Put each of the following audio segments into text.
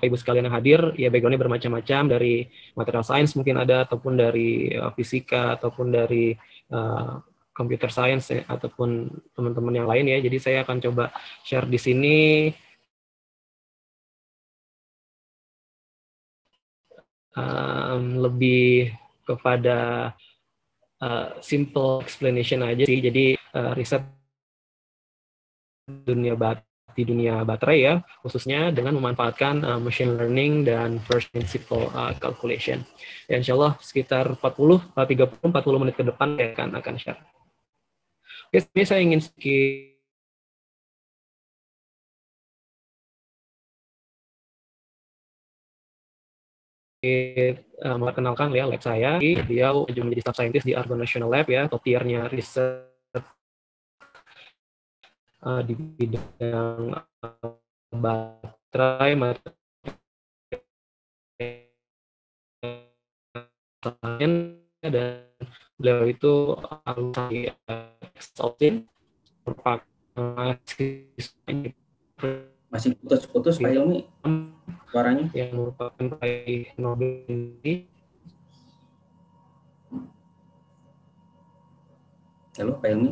Bapak Ibu sekalian yang hadir, ya background-nya bermacam-macam, dari material science mungkin ada, ataupun dari fisika, ataupun dari computer science ya, ataupun teman-teman yang lain ya. Jadi saya akan coba share di sini lebih kepada simple explanation aja sih. Jadi riset di dunia baterai ya, khususnya dengan memanfaatkan machine learning dan first principle calculation. Ya, insya Allah sekitar 30-40 menit ke depan saya akan share. Oke, ini saya ingin sedikit memperkenalkan ya lab saya. Beliau juga menjadi staff scientist di Argonne National Lab ya, top tier-nya riset di bidang baterai, dan beliau itu alumni Austin, merupakan masih putus-putus Pak Hilmi suaranya, yang merupakan peraih Nobel ini. halo Pak Hilmi.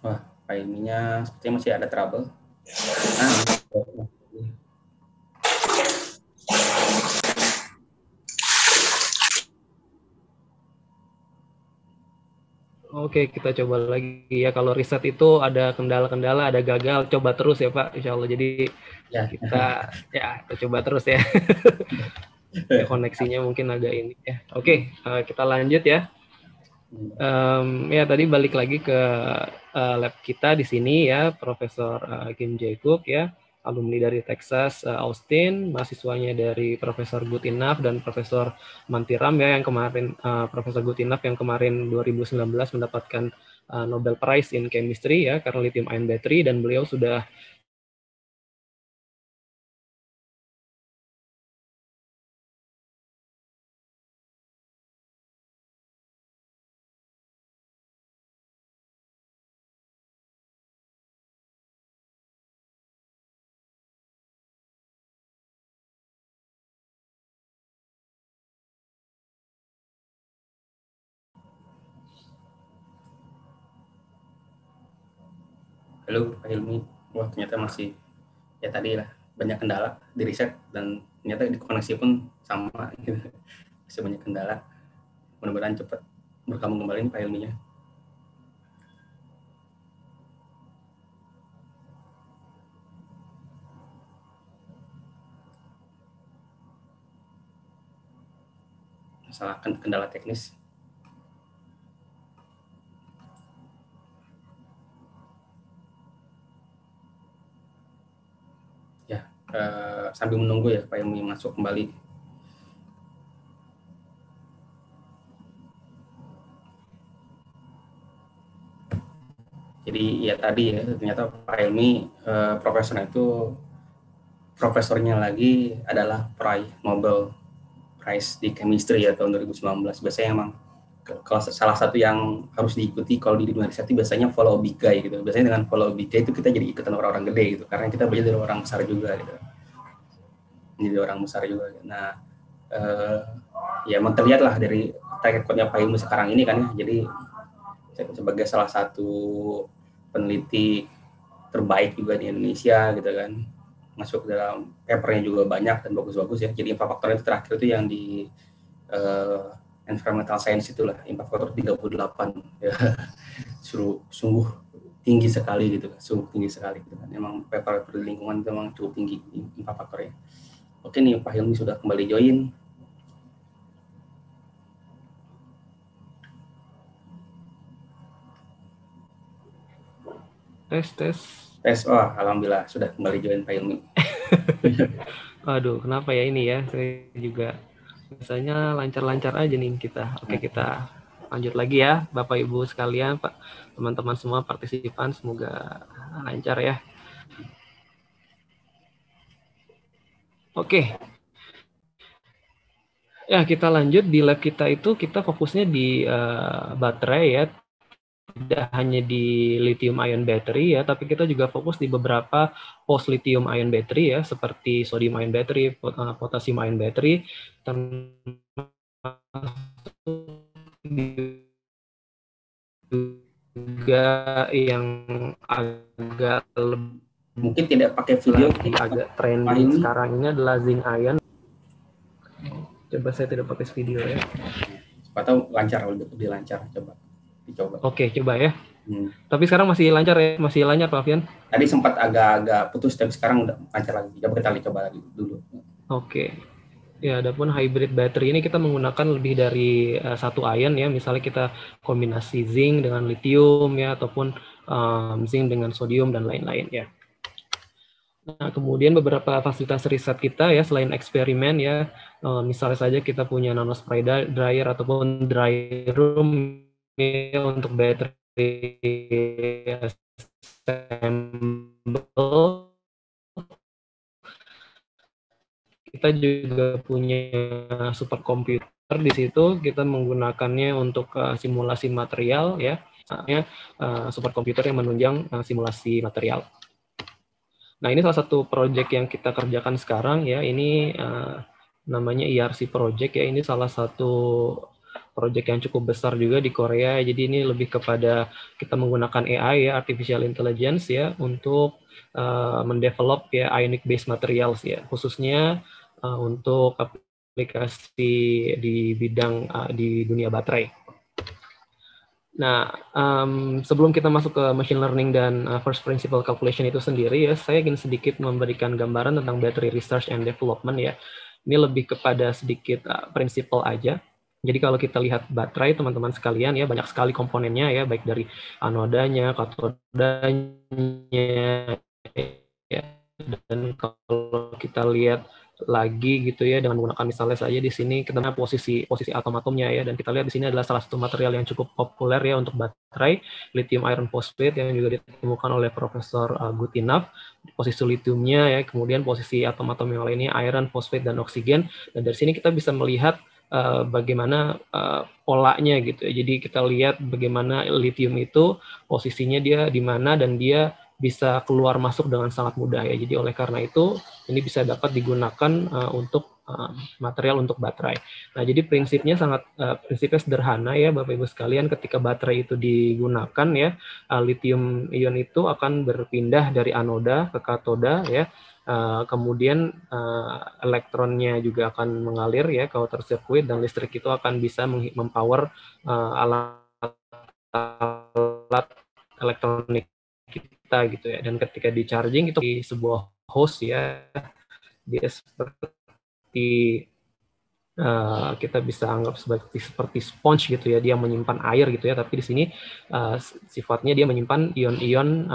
Wah, Pak Hilminya sepertinya masih ada trouble. Oke, kita coba lagi ya. Kalau riset itu ada kendala-kendala, ada gagal, coba terus ya Pak, insya Allah. Jadi ya. kita coba terus ya. Ya, koneksinya mungkin agak ini ya. Oke, kita lanjut ya. Ya tadi balik lagi ke lab kita di sini ya, Profesor Kim Jae-guk ya, alumni dari Texas Austin, mahasiswanya dari Profesor Good Enough dan Profesor Mantiram ya, yang kemarin Profesor Good Enough yang kemarin 2019 mendapatkan Nobel Prize in Chemistry ya karena lithium ion battery, dan beliau sudah Halo Pak Hilmi, wah ternyata masih ya tadi lah banyak kendala di riset dan ternyata di koneksi pun sama gitu. Masih banyak kendala. Mudah-mudahan cepat bergabung kembali Pak Hilminya. Masalah kendala teknis. Ya, sambil menunggu ya Pak Hilmi masuk kembali. Jadi ya tadi ya ternyata Pak Hilmi profesornya lagi adalah peraih Nobel Prize di Chemistry ya tahun 2019. Biasanya emang kalau salah satu yang harus diikuti kalau di dunia riset itu biasanya follow big guy gitu. Biasanya dengan follow big guy itu kita jadi ikutan orang-orang gede gitu, karena kita belajar dari orang besar juga gitu. Jadi orang besar juga. Nah, ya emang terlihat lah dari track record-nya Pak Hilmi sekarang ini kan ya. Jadi sebagai salah satu peneliti terbaik juga di Indonesia gitu kan, masuk dalam papernya juga banyak dan bagus-bagus ya. Jadi impact factor itu terakhir itu yang di environmental science itulah, impact factor 38 ya. Sungguh tinggi sekali gitu kan, sungguh tinggi sekali gitu kan. Emang paper lingkungan itu memang cukup tinggi impact factornya. Oke nih Pak Hilmi sudah kembali join. Tes. Oh, alhamdulillah sudah kembali join Pak Hilmi. Aduh, kenapa ya ini ya? Saya juga biasanya lancar-lancar aja nih kita. Oke, kita lanjut lagi ya, Bapak Ibu sekalian, Pak, teman-teman semua partisipan, semoga lancar ya. Oke. Ya, kita lanjut di lab kita itu kita fokusnya di baterai ya. tidak hanya di lithium ion battery ya, tapi kita juga fokus di beberapa post lithium ion battery ya, seperti sodium ion battery, potassium ion battery, juga yang agak Mungkin tidak pakai video, agak trending sekarang ini adalah zinc ion. Coba saya tidak pakai video ya. Atau lancar, lebih lancar, coba dicoba. Oke, coba ya. Tapi sekarang masih lancar ya, masih lancar Pak Alfian? Tadi sempat agak putus, tapi sekarang udah lancar lagi. Coba lagi dulu. Oke. Ya, adapun hybrid battery ini kita menggunakan lebih dari satu ion ya. Misalnya kita kombinasi zinc dengan lithium ya, ataupun zinc dengan sodium dan lain-lain ya. Nah, kemudian beberapa fasilitas riset kita ya, selain eksperimen ya, misalnya saja kita punya nanospray dryer ataupun dry room ya, untuk battery assemble. Kita juga punya superkomputer di situ, kita menggunakannya untuk simulasi material ya, superkomputer yang menunjang simulasi material. Nah, ini salah satu proyek yang kita kerjakan sekarang ya, ini namanya ERC project ya, ini salah satu proyek yang cukup besar juga di Korea. Jadi ini lebih kepada kita menggunakan AI ya, artificial intelligence ya, untuk mendevelop ya ionic based materials ya, khususnya untuk aplikasi di bidang di dunia baterai. Nah, sebelum kita masuk ke machine learning dan first principle calculation itu sendiri ya, saya ingin sedikit memberikan gambaran tentang battery research and development ya. Ini lebih kepada sedikit prinsipal aja. Jadi kalau kita lihat baterai, teman-teman sekalian ya, banyak sekali komponennya ya, baik dari anodanya, katodanya, ya. Dan kalau kita lihat lagi gitu ya, dengan menggunakan misalnya saja di sini kita lihat posisi atom-atomnya ya, dan kita lihat di sini adalah salah satu material yang cukup populer ya untuk baterai, lithium iron phosphate, yang juga ditemukan oleh Profesor Goodenough. Posisi lithiumnya ya, kemudian posisi atom-atom yang lainnya iron, phosphate, dan oksigen. Dan dari sini kita bisa melihat bagaimana polanya gitu ya. Jadi kita lihat bagaimana lithium itu posisinya dia di mana, dan dia bisa keluar masuk dengan sangat mudah ya. Jadi oleh karena itu ini bisa dapat digunakan untuk material untuk baterai. Nah, jadi prinsipnya sederhana ya Bapak Ibu sekalian. Ketika baterai itu digunakan ya, lithium ion itu akan berpindah dari anoda ke katoda ya. Kemudian elektronnya juga akan mengalir ya ke outer circuit, dan listrik itu akan bisa mempower alat elektronik kita gitu ya. Dan ketika di charging itu di sebuah hose ya, dia seperti kita bisa anggap seperti sponge gitu ya, dia menyimpan air gitu ya, tapi di sini sifatnya dia menyimpan ion-ion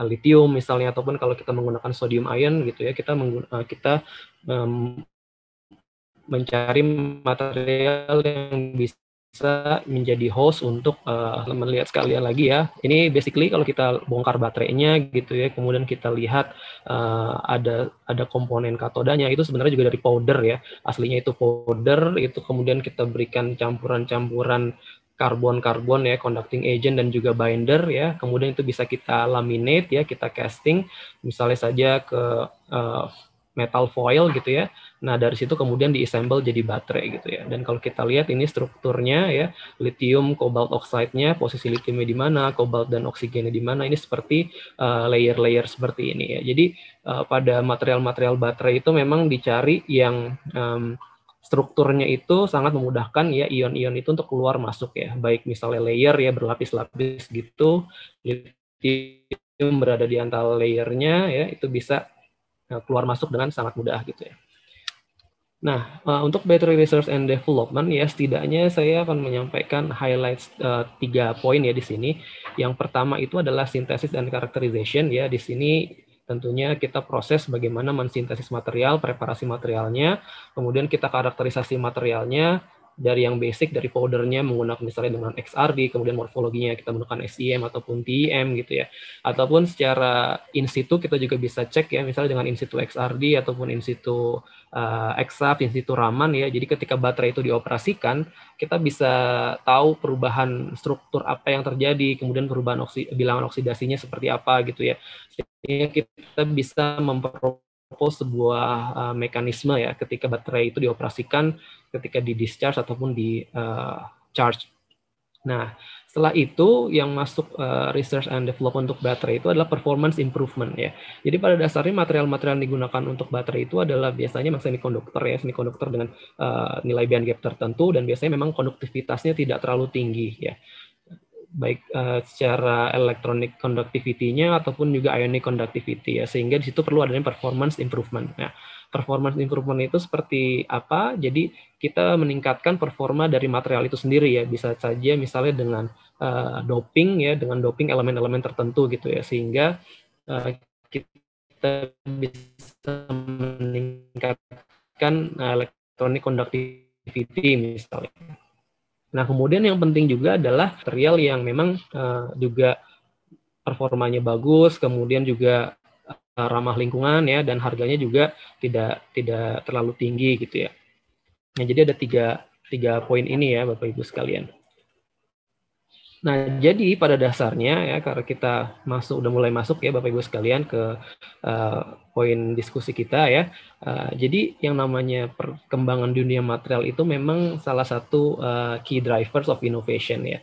lithium misalnya, ataupun kalau kita menggunakan sodium ion gitu ya, kita mencari material yang bisa menjadi host untuk melihat sekalian lagi ya. Ini basically kalau kita bongkar baterainya gitu ya, kemudian kita lihat ada komponen katodanya, itu sebenarnya juga dari powder ya. Aslinya itu powder, itu kemudian kita berikan campuran-campuran karbon ya, conducting agent dan juga binder ya. Kemudian itu bisa kita laminate ya, kita casting misalnya saja ke metal foil gitu ya. Nah, dari situ kemudian diassemble jadi baterai gitu ya. Dan kalau kita lihat ini strukturnya ya, lithium, cobalt oxide-nya, posisi lithiumnya di mana, cobalt dan oksigennya di mana, ini seperti layer-layer seperti ini ya. Jadi pada material-material baterai itu memang dicari yang strukturnya itu sangat memudahkan ya ion-ion itu untuk keluar masuk ya. Baik misalnya layer ya, berlapis-lapis gitu, lithium berada di antara layernya ya, itu bisa keluar masuk dengan sangat mudah gitu ya. Nah, untuk battery research and development ya, setidaknya saya akan menyampaikan highlights 3 poin ya di sini. Yang pertama itu adalah synthesis dan characterization ya. Di sini tentunya kita proses bagaimana mensintesis material, preparasi materialnya, kemudian kita karakterisasi materialnya, dari yang basic, dari foldernya menggunakan misalnya dengan XRD, kemudian morfologinya kita menggunakan SEM ataupun TEM gitu ya. Ataupun secara in situ kita juga bisa cek ya, misalnya dengan in situ XRD ataupun in situ EXAFS, in situ Raman ya. Jadi ketika baterai itu dioperasikan, kita bisa tahu perubahan struktur apa yang terjadi, kemudian perubahan bilangan oksidasinya seperti apa gitu ya. Sehingga kita bisa memperoleh sebuah mekanisme ya ketika baterai itu dioperasikan, ketika di discharge ataupun di charge. Nah, setelah itu yang masuk research and development untuk baterai itu adalah performance improvement ya. Jadi pada dasarnya material-material yang digunakan untuk baterai itu adalah biasanya semikonduktor ya, semikonduktor dengan nilai band gap tertentu dan biasanya memang konduktivitasnya tidak terlalu tinggi ya. Baik secara electronic conductivity-nya ataupun juga ionic conductivity ya, sehingga di situ perlu adanya performance improvement. Nah, performance improvement itu seperti apa? Jadi kita meningkatkan performa dari material itu sendiri ya, bisa saja misalnya dengan doping ya, dengan doping elemen-elemen tertentu gitu ya, sehingga kita bisa meningkatkan electronic conductivity misalnya. Nah, kemudian yang penting juga adalah material yang memang juga performanya bagus, kemudian juga ramah lingkungan ya, dan harganya juga tidak terlalu tinggi gitu ya. Nah, jadi ada tiga poin ini ya, Bapak Ibu sekalian. Nah, jadi pada dasarnya ya, karena kita udah mulai masuk ya Bapak Ibu sekalian ke poin diskusi kita ya. Jadi yang namanya perkembangan dunia material itu memang salah satu key drivers of innovation ya.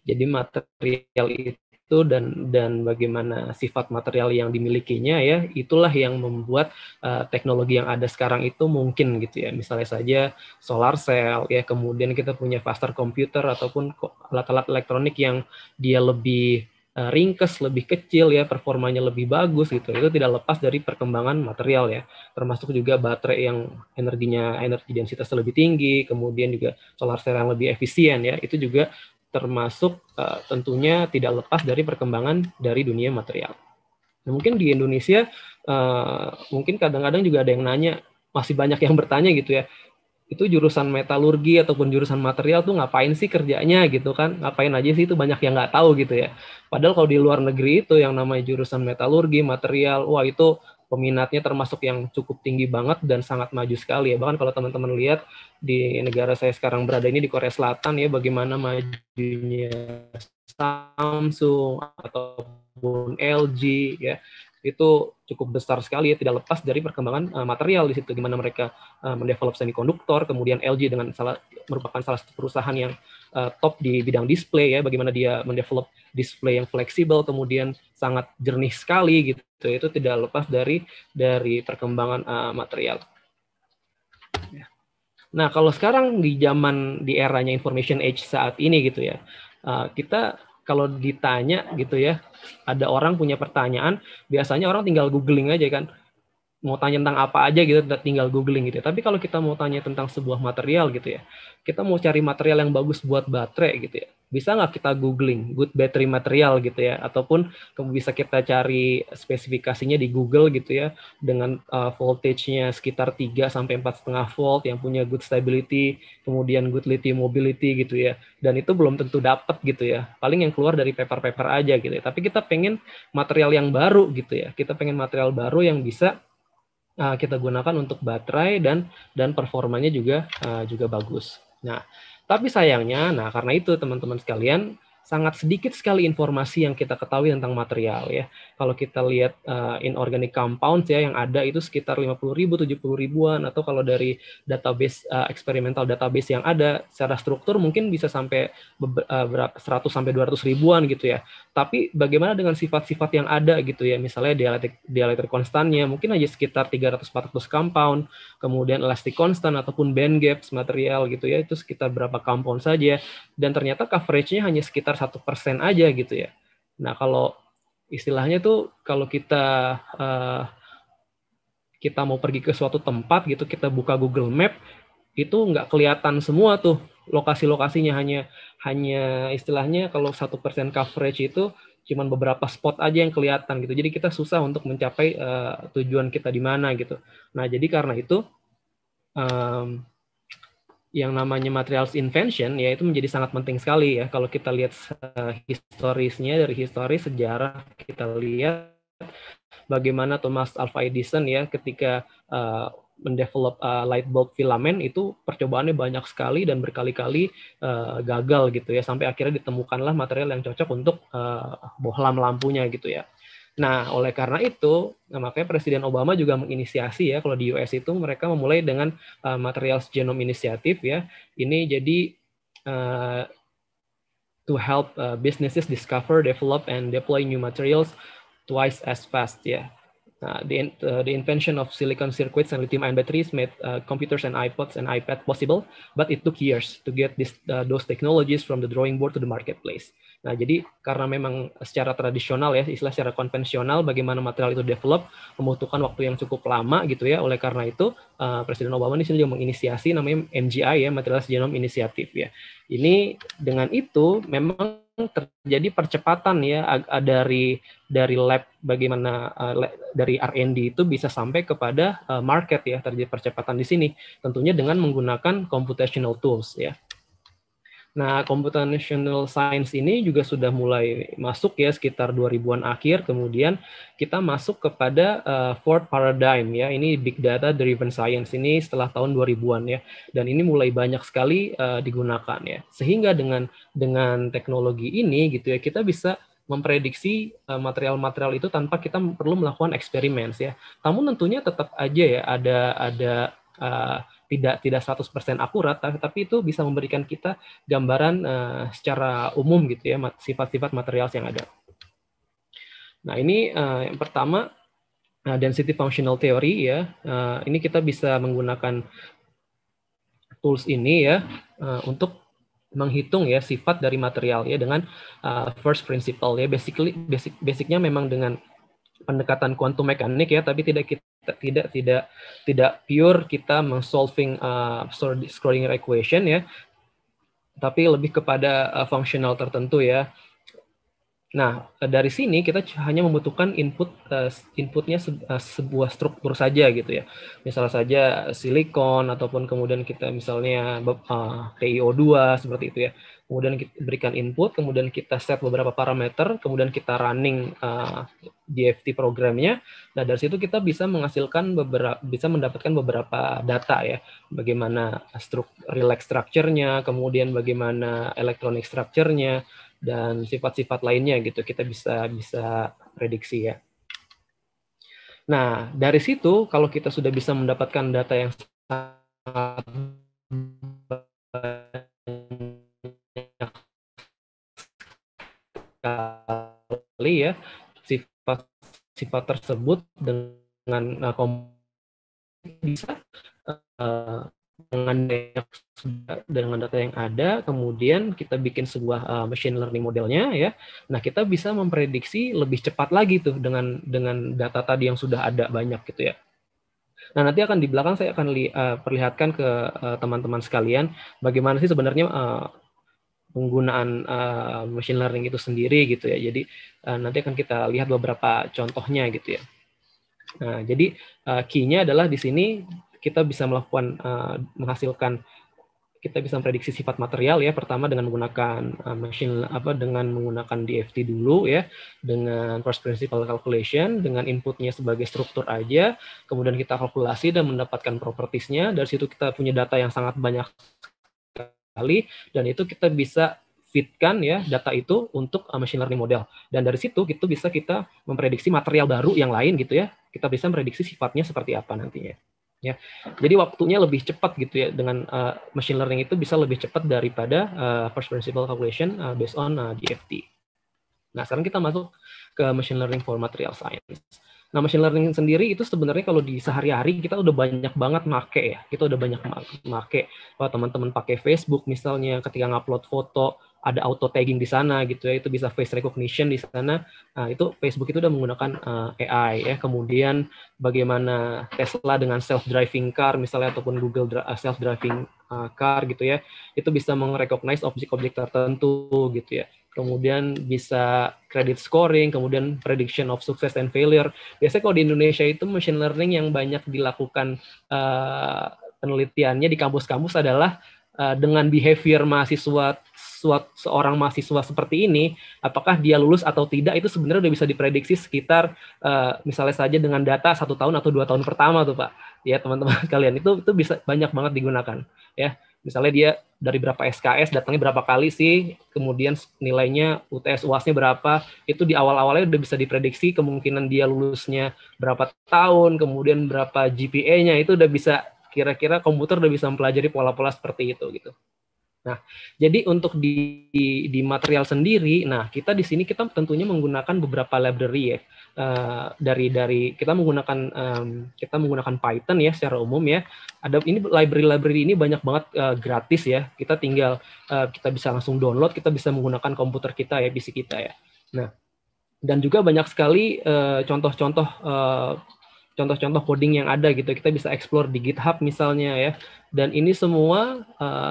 Jadi material itu dan bagaimana sifat material yang dimilikinya ya, itulah yang membuat teknologi yang ada sekarang itu mungkin gitu ya. Misalnya saja solar cell ya, kemudian kita punya faster computer ataupun alat-alat elektronik yang dia lebih ringkes, lebih kecil ya, performanya lebih bagus gitu. Itu tidak lepas dari perkembangan material ya. Termasuk juga baterai yang energi densitasnya lebih tinggi, kemudian juga solar cell yang lebih efisien ya. Itu juga termasuk tentunya tidak lepas dari perkembangan dari dunia material. Nah, mungkin di Indonesia mungkin kadang-kadang juga ada yang nanya, masih banyak yang bertanya gitu ya, itu jurusan metalurgi ataupun jurusan material tuh ngapain sih kerjanya gitu kan, ngapain aja sih, itu banyak yang nggak tahu gitu ya. Padahal kalau di luar negeri itu yang namanya jurusan metalurgi, material, wah itu peminatnya termasuk yang cukup tinggi banget dan sangat maju sekali ya. Bahkan kalau teman-teman lihat di negara saya sekarang berada ini di Korea Selatan ya, bagaimana majunya Samsung ataupun LG ya, itu cukup besar sekali ya, tidak lepas dari perkembangan material di situ, di mana mereka mendevelop semikonduktor, kemudian LG dengan merupakan salah satu perusahaan yang top di bidang display ya, bagaimana dia mendevelop display yang fleksibel, kemudian sangat jernih sekali gitu, itu tidak lepas dari perkembangan material. Nah, kalau sekarang di eranya information age saat ini gitu ya, kita kalau ditanya gitu ya, ada orang punya pertanyaan, biasanya orang tinggal googling aja kan, mau tanya tentang apa aja gitu, tinggal googling gitu ya. Tapi kalau kita mau tanya tentang sebuah material gitu ya, kita mau cari material yang bagus buat baterai gitu ya, bisa nggak kita googling good battery material gitu ya, ataupun bisa kita cari spesifikasinya di Google gitu ya, dengan voltage-nya sekitar 3 sampai 4,5 volt, yang punya good stability, kemudian good lithium mobility gitu ya, dan itu belum tentu dapat gitu ya, paling yang keluar dari paper-paper aja gitu ya. Tapi kita pengen material yang baru gitu ya, kita pengen material baru yang bisa kita gunakan untuk baterai dan performanya juga bagus. Nah, tapi sayangnya, karena itu teman-teman sekalian, sangat sedikit sekali informasi yang kita ketahui tentang material ya. Kalau kita lihat inorganic compounds ya yang ada itu sekitar 50.000, 70.000-an, atau kalau dari database eksperimental database yang ada secara struktur mungkin bisa sampai 100 sampai 200 ribuan gitu ya. Tapi bagaimana dengan sifat-sifat yang ada gitu ya, misalnya dielectric constantnya mungkin aja sekitar 300-400 compound, kemudian elastic constant ataupun band gaps material gitu ya, itu sekitar berapa compound saja, dan ternyata coverage-nya hanya sekitar 1% aja gitu ya. Nah, kalau istilahnya tuh kalau kita mau pergi ke suatu tempat gitu, kita buka Google Map, itu nggak kelihatan semua tuh lokasi-lokasinya, hanya istilahnya kalau 1% coverage itu cuman beberapa spot aja yang kelihatan gitu. Jadi kita susah untuk mencapai tujuan kita di mana gitu. Nah, jadi karena itu yang namanya materials invention ya itu menjadi sangat penting sekali ya. Kalau kita lihat historisnya, dari historis sejarah kita lihat bagaimana Thomas Alva Edison ya ketika mendevelop light bulb filament itu percobaannya banyak sekali dan berkali-kali gagal gitu ya, sampai akhirnya ditemukanlah material yang cocok untuk bohlam lampunya gitu ya. Nah, oleh karena itu, makanya Presiden Obama juga menginisiasi ya, kalau di US itu mereka memulai dengan Materials Genome Initiative ya. Ini jadi to help businesses discover, develop, and deploy new materials twice as fast ya. The invention of silicon circuits and lithium-ion batteries made computers and iPods and iPad possible, but it took years to get those technologies from the drawing board to the marketplace. Nah, jadi karena memang secara tradisional ya, istilah secara konvensional, bagaimana material itu develop membutuhkan waktu yang cukup lama gitu ya. Oleh karena itu, Presiden Obama di sini juga menginisiasi namanya MGI ya, Materials Genome Initiative ya. Ini dengan itu memang terjadi percepatan ya dari lab bagaimana dari R&D itu bisa sampai kepada market ya, terjadi percepatan di sini tentunya dengan menggunakan computational tools ya. Nah, computational science ini juga sudah mulai masuk ya sekitar 2000-an akhir, kemudian kita masuk kepada fourth paradigm ya, ini big data driven science ini setelah tahun 2000-an ya, dan ini mulai banyak sekali digunakan ya, sehingga dengan teknologi ini gitu ya, kita bisa memprediksi material-material itu tanpa kita perlu melakukan eksperimen ya. Namun tentunya tetap aja ya ada tidak 100% akurat, tapi itu bisa memberikan kita gambaran secara umum gitu ya, sifat-sifat material yang ada. Nah, ini yang pertama density functional theory ya. Ini kita bisa menggunakan tools ini ya untuk menghitung ya sifat dari material ya dengan first principle ya. Basicnya memang dengan pendekatan kuantum mekanik ya, tapi tidak pure kita solving Schrödinger equation ya, tapi lebih kepada functional tertentu ya. Nah, dari sini kita hanya membutuhkan inputnya sebuah struktur saja gitu ya. Misalnya saja silikon ataupun kemudian kita misalnya TiO2 seperti itu ya. Kemudian kita berikan input, kemudian kita set beberapa parameter, kemudian kita running DFT programnya. Nah, dari situ kita bisa mendapatkan beberapa data ya. Bagaimana relax structure-nya, kemudian bagaimana electronic structure-nya, dan sifat-sifat lainnya gitu kita bisa prediksi ya. Nah, dari situ kalau kita sudah bisa mendapatkan data yang sangat banyak sekali ya, sifat tersebut dengan bisa dengan data yang ada, kemudian kita bikin sebuah machine learning modelnya ya. Nah, kita bisa memprediksi lebih cepat lagi tuh dengan data tadi yang sudah ada banyak gitu ya. Nah, nanti akan di belakang saya akan perlihatkan ke teman-teman sekalian bagaimana sih sebenarnya penggunaan machine learning itu sendiri gitu ya. Jadi nanti akan kita lihat beberapa contohnya gitu ya. Nah, jadi key-nya adalah di sini kita bisa melakukan kita bisa memprediksi sifat material ya, pertama dengan menggunakan dengan menggunakan DFT dulu ya, dengan first principle calculation, dengan inputnya sebagai struktur aja, kemudian kita kalkulasi dan mendapatkan propertiesnya. Dari situ kita punya data yang sangat banyak sekali, dan itu kita bisa fitkan ya data itu untuk machine learning model, dan dari situ itu bisa kita memprediksi material baru yang lain gitu ya, kita bisa memprediksi sifatnya seperti apa nantinya. Ya, jadi waktunya lebih cepat gitu ya, dengan machine learning itu bisa lebih cepat daripada first principle calculation based on DFT. Nah, sekarang kita masuk ke machine learning for material science. Nah, machine learning sendiri itu sebenarnya kalau di sehari-hari kita udah banyak banget make ya. Kita udah banyak make. Kalau teman-teman pakai Facebook misalnya, ketika ngupload foto, ada auto tagging di sana gitu ya, itu bisa face recognition di sana. Nah, itu Facebook itu udah menggunakan AI ya. Kemudian bagaimana Tesla dengan self driving car misalnya, ataupun Google self driving car gitu ya, itu bisa merecognize objek-objek tertentu gitu ya. Kemudian bisa credit scoring, kemudian prediction of success and failure. Biasanya kalau di Indonesia itu machine learning yang banyak dilakukan penelitiannya di kampus-kampus adalah dengan behavior mahasiswa seorang mahasiswa seperti ini, apakah dia lulus atau tidak itu sebenarnya udah bisa diprediksi sekitar misalnya saja dengan data 1 tahun atau 2 tahun pertama tuh Pak. Ya teman-teman kalian itu bisa banyak banget digunakan ya. Misalnya dia dari berapa SKS datangnya berapa kali sih, kemudian nilainya UTS UASnya berapa, itu di awal-awalnya udah bisa diprediksi kemungkinan dia lulusnya berapa tahun, kemudian berapa GPA-nya, itu udah bisa kira-kira komputer udah bisa mempelajari pola-pola seperti itu gitu. Nah, jadi untuk di material sendiri, nah kita di sini kita tentunya menggunakan beberapa library ya. Dari kita menggunakan Python ya secara umum ya. Ada ini library ini banyak banget gratis ya. Kita tinggal kita bisa langsung download, kita bisa menggunakan komputer kita ya, PC kita ya. Nah, dan juga banyak sekali contoh-contoh coding yang ada gitu, kita bisa explore di GitHub misalnya ya, dan ini semua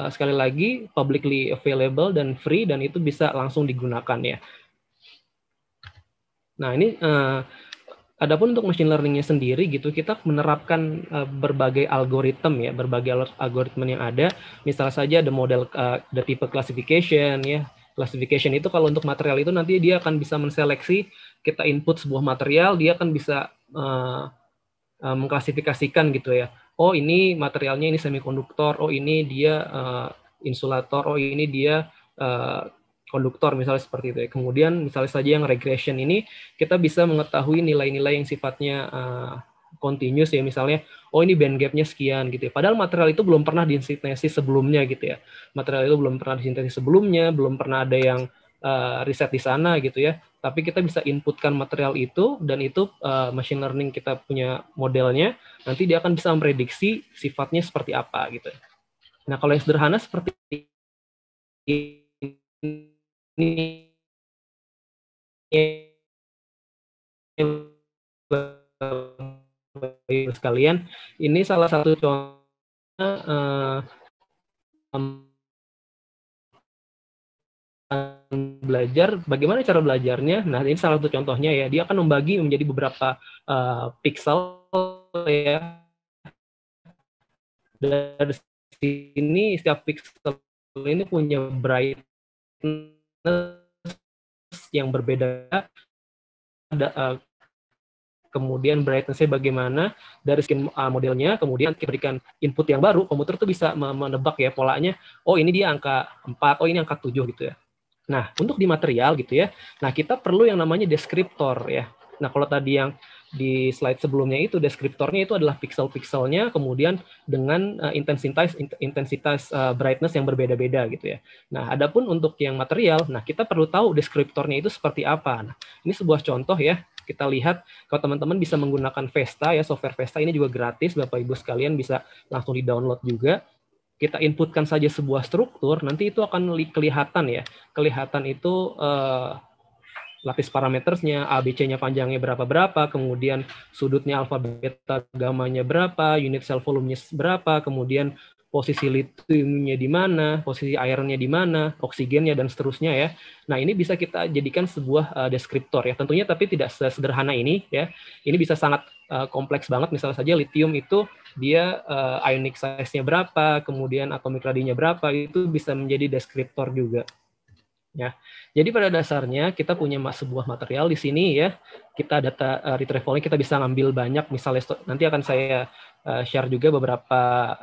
sekali lagi publicly available dan free, dan itu bisa langsung digunakan ya. Nah ini adapun untuk machine learningnya sendiri gitu, kita menerapkan berbagai algoritma ya, berbagai algoritma yang ada, misalnya saja ada model ada tipe classification ya. Classification itu kalau untuk material itu nanti dia akan bisa menseleksi, kita input sebuah material, dia akan bisa mengklasifikasikan gitu ya. Oh ini materialnya ini semikonduktor, oh ini dia insulator, oh ini dia konduktor misalnya seperti itu ya. Kemudian misalnya saja yang regression ini kita bisa mengetahui nilai-nilai yang sifatnya continuous ya, misalnya oh ini band gapnya sekian gitu ya. Padahal material itu belum pernah disintesis sebelumnya gitu ya. Material itu belum pernah disintesis sebelumnya, belum pernah ada yang riset di sana gitu ya. Tapi kita bisa inputkan material itu, dan itu machine learning kita punya modelnya, nanti dia akan bisa memprediksi sifatnya seperti apa gitu. Nah kalau yang sederhana seperti ini sekalian, ini salah satu contoh belajar. Bagaimana cara belajarnya? Nah ini salah satu contohnya ya, dia akan membagi menjadi beberapa pixel ya. Dari sini setiap pixel ini punya brightness yang berbeda, ada kemudian brightness-nya bagaimana dari skin modelnya, kemudian kita berikan input yang baru, komputer tuh bisa menebak ya polanya, oh ini dia angka 4, oh ini angka 7 gitu ya. Nah, untuk di material gitu ya, nah kita perlu yang namanya deskriptor ya. Nah, kalau tadi yang di slide sebelumnya itu deskriptornya itu adalah pixel-pixelnya, kemudian dengan intensitas brightness yang berbeda-beda gitu ya. Nah, adapun untuk yang material, nah kita perlu tahu deskriptornya itu seperti apa. Nah, ini sebuah contoh ya. Kita lihat kalau teman-teman bisa menggunakan Vesta ya, software Vesta ini juga gratis, Bapak Ibu sekalian bisa langsung di-download juga. Kita inputkan saja sebuah struktur, nanti itu akan kelihatan ya. Kelihatan itu lapis parametersnya, ABC-nya panjangnya berapa-berapa, kemudian sudutnya alfa, beta, gamanya berapa, unit cell volume-nya berapa, kemudian posisi lithiumnya di mana, posisi airnya di mana, oksigennya, dan seterusnya ya. Nah, ini bisa kita jadikan sebuah deskriptor ya. Tentunya tapi tidak sesederhana ini ya. Ini bisa sangat kompleks banget. Misalnya saja lithium itu dia ionic size-nya berapa, kemudian atomic radii-nya berapa, itu bisa menjadi deskriptor juga. Ya, jadi pada dasarnya kita punya sebuah material di sini ya. Kita data retrieval-nya kita bisa ngambil banyak. Misalnya nanti akan saya share juga beberapa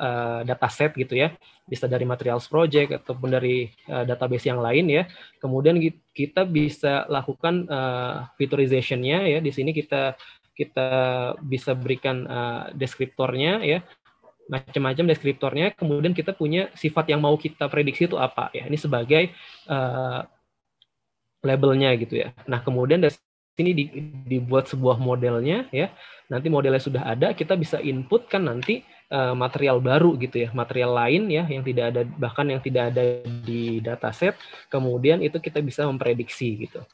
dataset gitu ya. Bisa dari materials project ataupun dari database yang lain ya. Kemudian kita bisa lakukan featurization-nya ya. Di sini kita bisa berikan deskriptornya ya, macam-macam deskriptornya, kemudian kita punya sifat yang mau kita prediksi itu apa ya. Ini sebagai labelnya gitu ya. Nah, kemudian dari sini dibuat sebuah modelnya ya. Nanti modelnya sudah ada, kita bisa input kan nanti material baru gitu ya, material lain ya yang tidak ada, bahkan yang tidak ada di dataset. Kemudian itu kita bisa memprediksi gitu.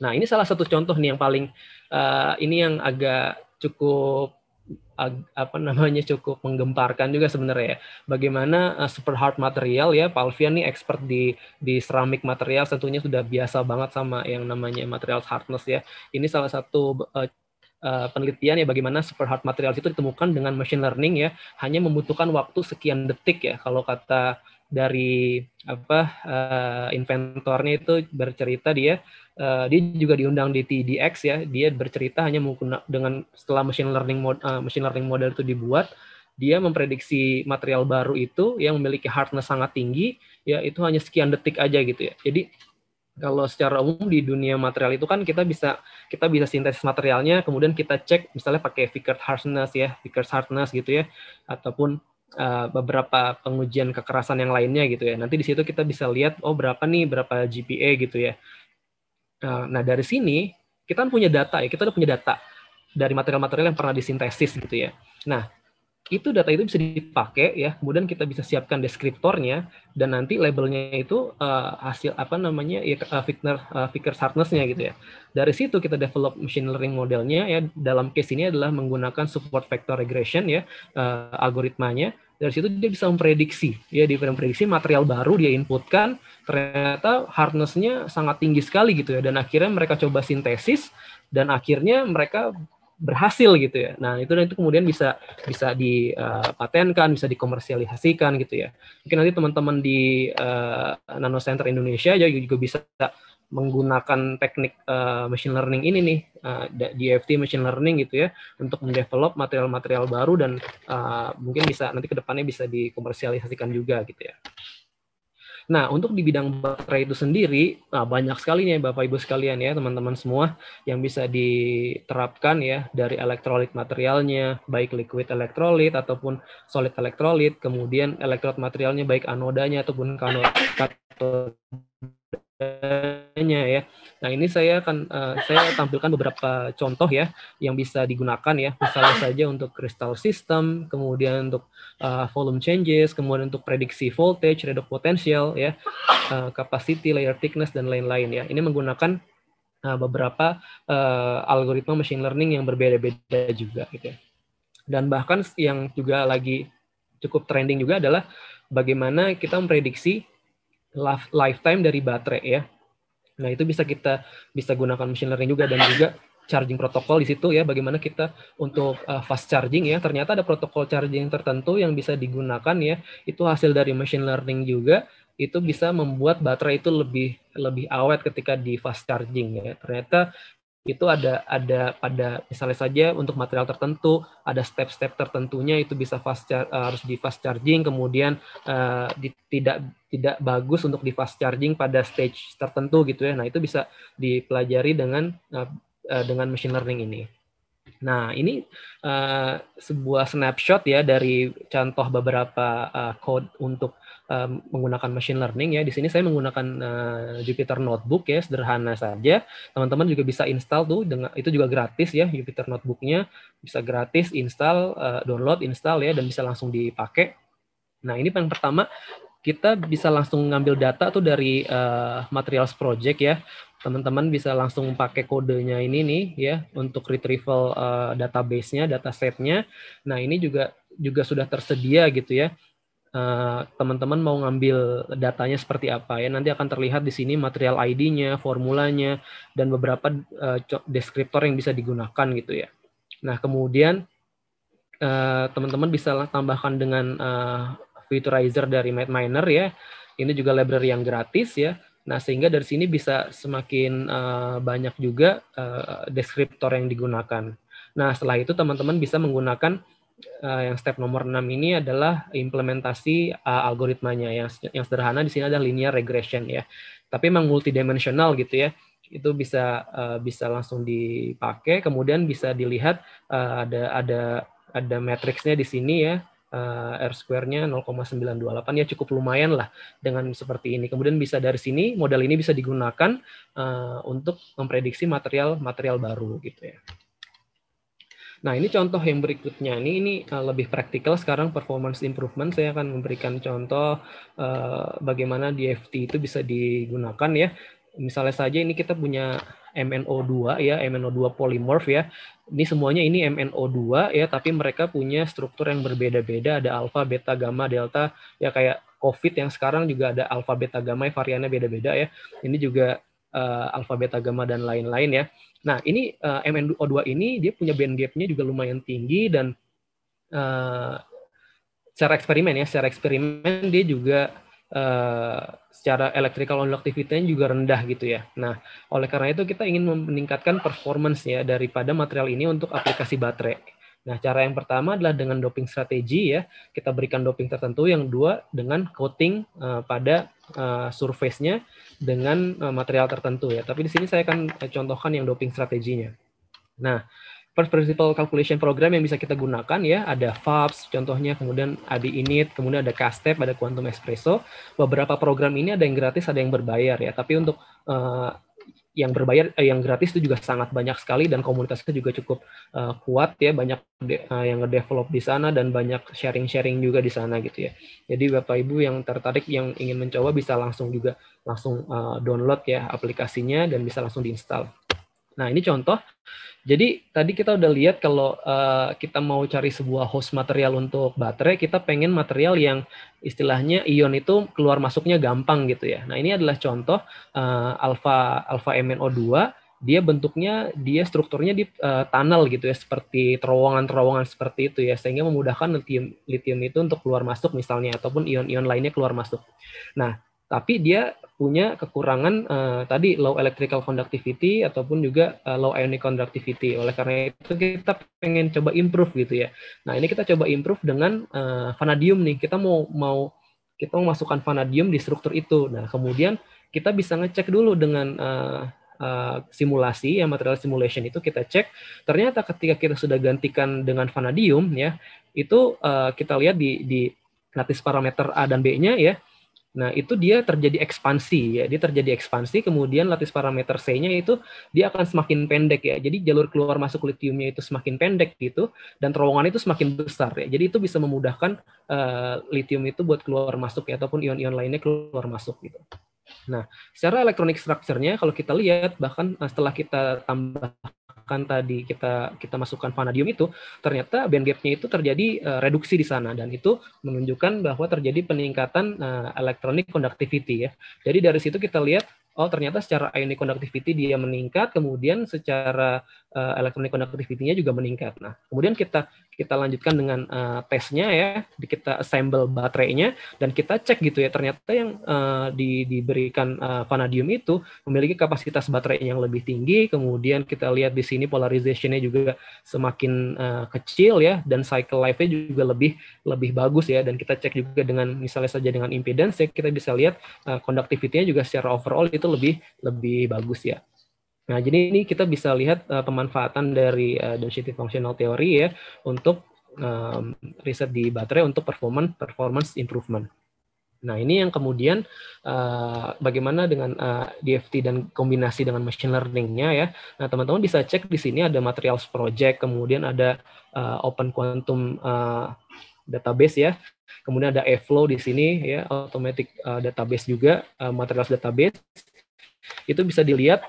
Nah, ini salah satu contoh nih yang paling ini yang agak cukup cukup menggemparkan juga sebenarnya ya. Bagaimana super hard material ya, Pak Alfian nih expert di ceramic material, tentunya sudah biasa banget sama yang namanya material hardness ya. Ini salah satu penelitian ya bagaimana super hard materials itu ditemukan dengan machine learning ya, hanya membutuhkan waktu sekian detik ya. Kalau kata dari inventornya itu bercerita dia juga diundang di TEDx ya, dia bercerita hanya menggunakan dengan setelah machine learning model itu dibuat, dia memprediksi material baru itu yang memiliki hardness sangat tinggi, ya itu hanya sekian detik aja gitu ya. Jadi kalau secara umum di dunia material itu kan kita bisa sintesis materialnya, kemudian kita cek misalnya pakai Vickers hardness gitu ya, ataupun beberapa pengujian kekerasan yang lainnya gitu ya. Nanti di situ kita bisa lihat berapa GPA gitu ya. Nah dari sini kita punya data ya, kita udah punya data dari material-material yang pernah disintesis gitu ya. Nah data itu bisa dipakai ya, kemudian kita bisa siapkan deskriptornya dan nanti labelnya itu hasil Vickers hardness-nya gitu ya. Dari situ kita develop machine learning modelnya ya, dalam case ini adalah menggunakan support vector regression ya, algoritmanya. Dari situ dia bisa memprediksi ya, memprediksi material baru dia inputkan, ternyata hardness-nya sangat tinggi sekali gitu ya, dan akhirnya mereka coba sintesis dan akhirnya mereka berhasil gitu ya. Nah, itu kemudian bisa dipatenkan, bisa dikomersialisasikan gitu ya. Mungkin nanti teman-teman di Nano Center Indonesia juga bisa menggunakan teknik machine learning ini nih, DFT machine learning gitu ya, untuk mendevelop material-material baru dan mungkin bisa nanti ke depannya bisa dikomersialisasikan juga gitu ya. Nah, untuk di bidang baterai itu sendiri, banyak sekali nih Bapak Ibu sekalian ya, teman-teman semua, yang bisa diterapkan ya dari elektrolit materialnya, baik liquid elektrolit ataupun solid elektrolit, kemudian elektrot materialnya baik anodanya ataupun katodanya ya. Nah, ini saya akan saya tampilkan beberapa contoh ya yang bisa digunakan ya, misalnya saja untuk crystal system, kemudian untuk volume changes, kemudian untuk prediksi voltage, redox potential ya, capacity, layer thickness dan lain-lain ya. Ini menggunakan beberapa algoritma machine learning yang berbeda-beda juga gitu ya. Dan bahkan yang juga lagi cukup trending juga adalah bagaimana kita memprediksi lifetime dari baterai ya. Nah, itu bisa kita gunakan machine learning juga, dan juga charging protokol di situ ya, bagaimana kita untuk fast charging ya, ternyata ada protokol charging tertentu yang bisa digunakan ya, itu hasil dari machine learning juga, itu bisa membuat baterai itu lebih awet ketika di fast charging ya. Ternyata itu ada pada misalnya saja untuk material tertentu ada step-step tertentunya itu bisa harus di fast charging, kemudian tidak bagus untuk di fast charging pada stage tertentu gitu ya. Nah, itu bisa dipelajari dengan machine learning ini. Nah, ini sebuah snapshot ya dari contoh beberapa code untuk menggunakan machine learning ya. Di sini saya menggunakan Jupyter Notebook ya, sederhana saja. Teman-teman juga bisa install tuh, itu juga gratis ya, Jupyter Notebooknya bisa gratis install, download, install ya, dan bisa langsung dipakai. Nah, ini yang pertama, kita bisa langsung ngambil data tuh dari materials project ya. Teman-teman bisa langsung pakai kodenya ini nih ya untuk retrieval database-nya, dataset-nya. Nah, ini juga sudah tersedia gitu ya. Teman-teman mau ngambil datanya seperti apa ya, nanti akan terlihat di sini material ID-nya, formulanya, dan beberapa deskriptor yang bisa digunakan gitu ya. Nah, kemudian teman-teman bisa tambahkan dengan Futurizer dari MapMiner ya. Ini juga library yang gratis ya. Nah, sehingga dari sini bisa semakin banyak juga deskriptor yang digunakan. Nah, setelah itu teman-teman bisa menggunakan yang step nomor 6 ini adalah implementasi algoritmanya. Yang sederhana di sini ada linear regression ya. Tapi memang multidimensional gitu ya. Itu bisa langsung dipakai, kemudian bisa dilihat ada matriksnya di sini ya. R-square-nya 0,928 ya, cukup lumayan lah dengan seperti ini. Kemudian bisa dari sini model ini bisa digunakan untuk memprediksi material baru gitu ya. Nah, ini contoh yang berikutnya. Ini lebih praktikal sekarang, performance improvement. Saya akan memberikan contoh bagaimana DFT itu bisa digunakan ya. Misalnya saja ini kita punya MnO2 ya, MnO2 polymorph ya. Ini semuanya ini MnO2 ya, tapi mereka punya struktur yang berbeda-beda, ada alfa, beta, gamma, delta ya, kayak COVID yang sekarang juga ada alfa, beta, gamma, variannya beda-beda ya. Ini juga alfa, beta, gamma dan lain-lain ya. Nah, ini MnO2 ini dia punya band gap-nya juga lumayan tinggi dan secara eksperimen dia juga secara electrical conductivity-nya juga rendah gitu ya. Nah, oleh karena itu kita ingin meningkatkan performance ya daripada material ini untuk aplikasi baterai. Nah, cara yang pertama adalah dengan doping strategi ya. Kita berikan doping tertentu, yang kedua dengan coating pada surface-nya dengan material tertentu ya. Tapi di sini saya akan contohkan yang doping strateginya. Nah, first principle calculation program yang bisa kita gunakan ya, ada FABS contohnya, kemudian ada init, kemudian ada Castep, ada Quantum Espresso. Beberapa program ini ada yang gratis, ada yang berbayar ya. Tapi untuk yang berbayar, yang gratis itu juga sangat banyak sekali dan komunitasnya juga cukup kuat ya, banyak yang nge-develop di sana dan banyak sharing-sharing juga di sana gitu ya. Jadi Bapak Ibu yang tertarik, yang ingin mencoba bisa langsung download ya aplikasinya dan bisa langsung diinstal. Nah, ini contoh. Jadi tadi kita udah lihat kalau kita mau cari sebuah host material untuk baterai, kita pengen material yang istilahnya ion itu keluar masuknya gampang gitu ya. Nah, ini adalah contoh alfa MnO2, dia bentuknya, dia strukturnya di tunnel gitu ya, seperti terowongan-terowongan seperti itu ya, sehingga memudahkan lithium itu untuk keluar masuk misalnya, ataupun ion-ion lainnya keluar masuk. Nah, tapi dia punya kekurangan tadi low electrical conductivity ataupun juga low ionic conductivity. Oleh karena itu kita pengen coba improve gitu ya. Nah, ini kita coba improve dengan vanadium nih. Kita mau masukkan vanadium di struktur itu. Nah, kemudian kita bisa ngecek dulu dengan simulasi, ya material simulation itu kita cek. Ternyata ketika kita sudah gantikan dengan vanadium ya, itu kita lihat di lattice parameter A dan B-nya ya. Nah, itu dia terjadi ekspansi ya. Dia terjadi ekspansi, kemudian lattice parameter C-nya itu dia akan semakin pendek ya. Jadi jalur keluar masuk lithiumnya itu semakin pendek gitu, dan terowongan itu semakin besar ya. Jadi itu bisa memudahkan lithium itu buat keluar masuk ya, ataupun ion-ion lainnya keluar masuk gitu. Nah, secara elektronik structure-nya kalau kita lihat, bahkan setelah kita tambahkan tadi, kita masukkan vanadium itu, ternyata band gap-nya itu terjadi reduksi di sana, dan itu menunjukkan bahwa terjadi peningkatan electronic conductivity ya. Jadi dari situ kita lihat, oh ternyata secara ionic conductivity dia meningkat, kemudian secara electronic conductivity-nya juga meningkat. Nah, kemudian kita lanjutkan dengan tesnya ya, kita assemble baterainya dan kita cek gitu ya, ternyata yang diberikan vanadium itu memiliki kapasitas baterai yang lebih tinggi, kemudian kita lihat di sini polarization-nya juga semakin kecil ya, dan cycle life-nya juga lebih bagus ya, dan kita cek juga dengan misalnya saja dengan impedance ya, kita bisa lihat conductivity-nya juga secara overall itu lebih bagus ya. Nah, jadi ini kita bisa lihat pemanfaatan dari density functional theory ya untuk riset di baterai untuk performance improvement. Nah, ini yang kemudian bagaimana dengan DFT dan kombinasi dengan machine learning-nya ya. Nah, teman-teman bisa cek di sini ada materials project, kemudian ada open quantum database ya. Kemudian ada Airflow di sini ya, automatic database juga, materials database. Itu bisa dilihat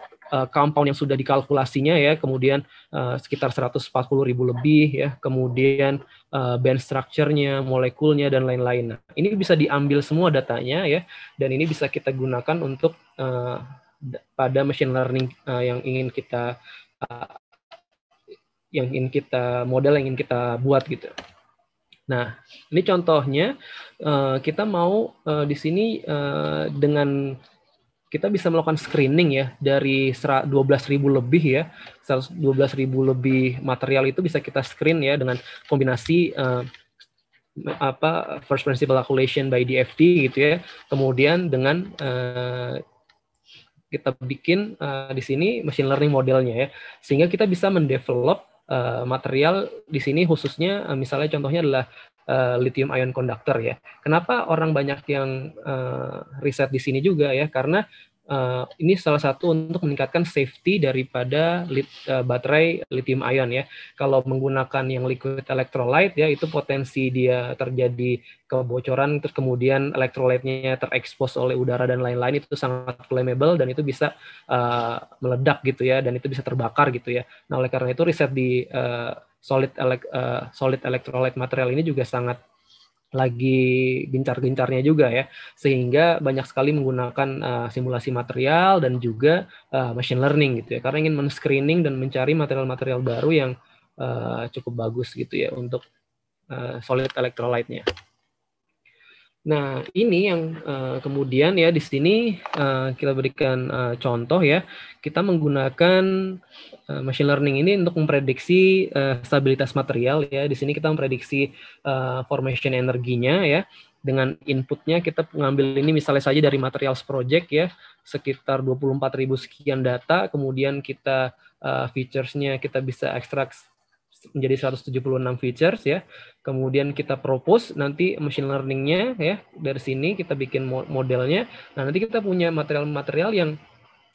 compound yang sudah dikalkulasinya ya, kemudian sekitar 140.000 lebih ya, kemudian band structure-nya, molekulnya dan lain-lain. Nah, ini bisa diambil semua datanya ya, dan ini bisa kita gunakan untuk pada machine learning yang ingin kita model yang ingin kita buat gitu. Nah, ini contohnya kita mau di sini dengan kita bisa melakukan screening ya dari 12.000 lebih ya, 12.000 lebih material itu bisa kita screen ya dengan kombinasi first principle calculation by DFT gitu ya. Kemudian dengan kita bikin di sini machine learning modelnya ya, sehingga kita bisa mendevelop material di sini khususnya misalnya contohnya adalah lithium ion conductor ya. Kenapa orang banyak yang riset di sini juga ya? Karena ini salah satu untuk meningkatkan safety daripada baterai lithium ion ya. Kalau menggunakan yang liquid electrolyte ya, itu potensi dia terjadi kebocoran, terus kemudian electrolyte-nya terekspos oleh udara dan lain-lain, itu sangat flammable dan itu bisa meledak gitu ya, dan itu bisa terbakar gitu ya. Nah, oleh karena itu riset di solid electrolyte material ini juga sangat lagi gencar-gencarnya juga ya, sehingga banyak sekali menggunakan simulasi material dan juga machine learning gitu ya, karena ingin men-screening dan mencari material-material baru yang cukup bagus gitu ya untuk solid electrolyte-nya. Nah, ini yang kemudian ya di sini kita berikan contoh ya. Kita menggunakan machine learning ini untuk memprediksi stabilitas material ya. Di sini kita memprediksi formation energinya ya. Dengan inputnya kita mengambil ini misalnya saja dari materials project ya, sekitar 24.000 sekian data, kemudian kita features-nya kita bisa ekstrak menjadi 176 features ya. Kemudian kita propose nanti machine learning-nya ya. Dari sini kita bikin modelnya. Nah, nanti kita punya material-material yang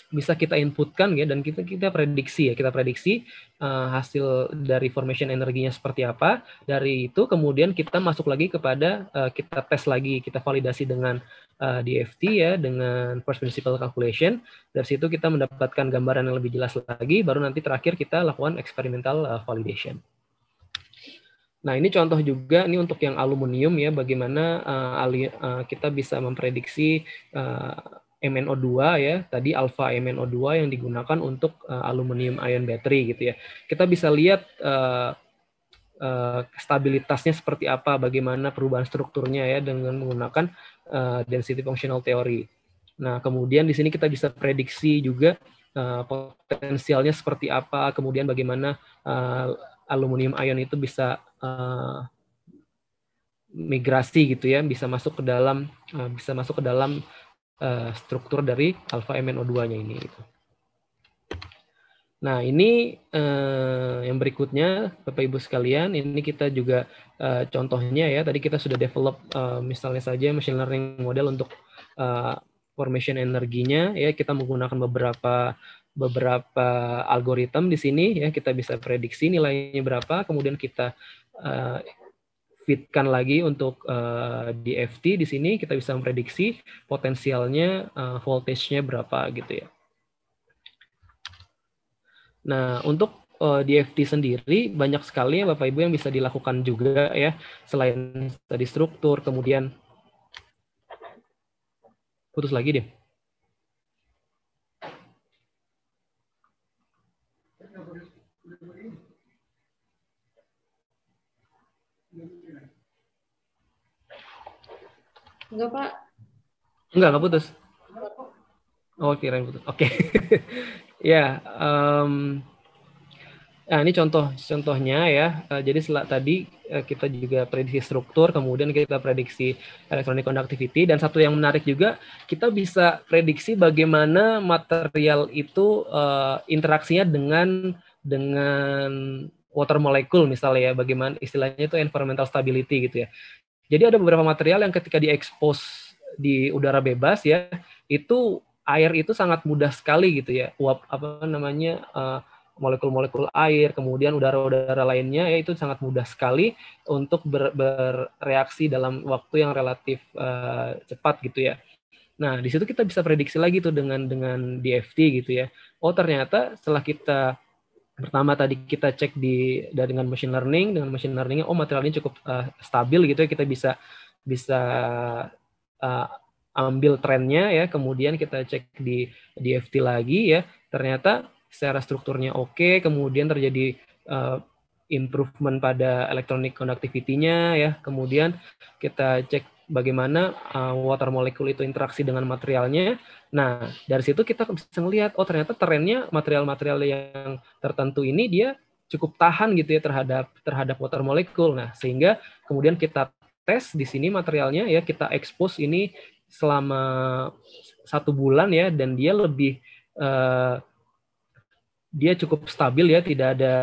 bisa kita inputkan ya, dan kita prediksi ya. Kita prediksi hasil dari formation energinya seperti apa. Dari itu kemudian kita masuk lagi kepada kita tes lagi, kita validasi dengan DFT ya, dengan first principle calculation. Dari situ kita mendapatkan gambaran yang lebih jelas lagi, baru nanti terakhir kita lakukan experimental validation. Nah, ini contoh juga ini untuk yang aluminium ya, bagaimana kita bisa memprediksi MnO2 ya, tadi alpha MnO2 yang digunakan untuk aluminium ion battery gitu ya. Kita bisa lihat stabilitasnya seperti apa, bagaimana perubahan strukturnya ya dengan menggunakan density functional theory. Nah, kemudian di sini kita bisa prediksi juga potensialnya seperti apa, kemudian bagaimana aluminium ion itu bisa migrasi gitu ya, bisa masuk ke dalam struktur dari alpha MnO2-nya ini. Gitu. Nah, ini yang berikutnya, Bapak Ibu sekalian, ini kita juga contohnya ya, tadi kita sudah develop misalnya saja machine learning model untuk formation energinya ya, kita menggunakan beberapa algoritma di sini ya, kita bisa prediksi nilainya berapa, kemudian kita fitkan lagi untuk DFT di sini, kita bisa memprediksi potensialnya voltage-nya berapa gitu ya. Nah, untuk DFT sendiri banyak sekali ya Bapak Ibu yang bisa dilakukan juga ya, selain tadi struktur, kemudian putus lagi deh. Enggak, Pak. Enggak putus. Oh, kirain putus. Oke. Ya, nah ini contohnya ya. Jadi tadi kita juga prediksi struktur, kemudian kita prediksi electronic conductivity, dan satu yang menarik juga, kita bisa prediksi bagaimana material itu interaksinya dengan water molecule misalnya ya, bagaimana istilahnya itu environmental stability gitu ya. Jadi ada beberapa material yang ketika diekspos di udara bebas ya, itu air itu sangat mudah sekali gitu ya, molekul-molekul air, kemudian udara-udara lainnya ya, itu sangat mudah sekali untuk bereaksi dalam waktu yang relatif cepat gitu ya. Nah, di situ kita bisa prediksi lagi tuh dengan DFT gitu ya. Oh, ternyata setelah kita pertama tadi kita cek dengan machine learning-nya, oh material ini cukup stabil gitu ya, kita bisa ambil trennya ya, kemudian kita cek di DFT lagi ya, ternyata secara strukturnya oke, kemudian terjadi improvement pada electronic conductivity-nya ya, kemudian kita cek bagaimana water molecule itu interaksi dengan materialnya. Nah, dari situ kita bisa melihat, oh ternyata trennya material-material yang tertentu ini dia cukup tahan gitu ya terhadap water molecule. Nah, sehingga kemudian kita tes di sini materialnya ya, kita expose ini selama 1 bulan ya, dan dia dia cukup stabil ya, tidak ada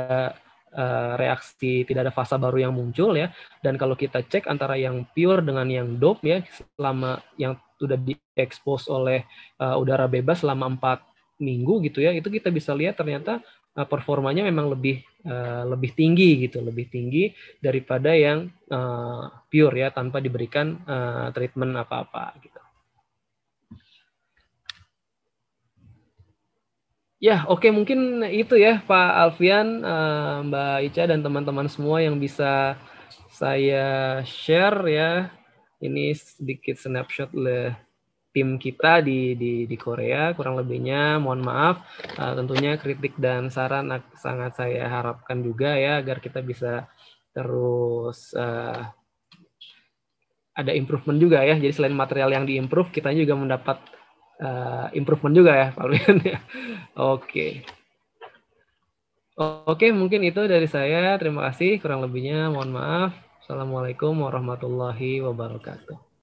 reaksi, tidak ada fasa baru yang muncul ya. Dan kalau kita cek antara yang pure dengan yang dope ya, selama yang sudah diekspos oleh udara bebas selama 4 minggu gitu ya, itu kita bisa lihat ternyata performanya memang lebih tinggi gitu, lebih tinggi daripada yang pure ya, tanpa diberikan treatment apa-apa gitu. Ya, oke, mungkin itu ya Pak Alfian, Mbak Ica, dan teman-teman semua yang bisa saya share ya. Ini sedikit snapshot tim kita di Korea, kurang lebihnya mohon maaf. Tentunya kritik dan saran sangat saya harapkan juga ya, agar kita bisa terus ada improvement juga ya. Jadi selain material yang diimprove, kita juga mendapat improvement juga ya, Pak Brian ya. Oke. Oke, mungkin itu dari saya. Terima kasih. Kurang lebihnya mohon maaf. Assalamualaikum warahmatullahi wabarakatuh.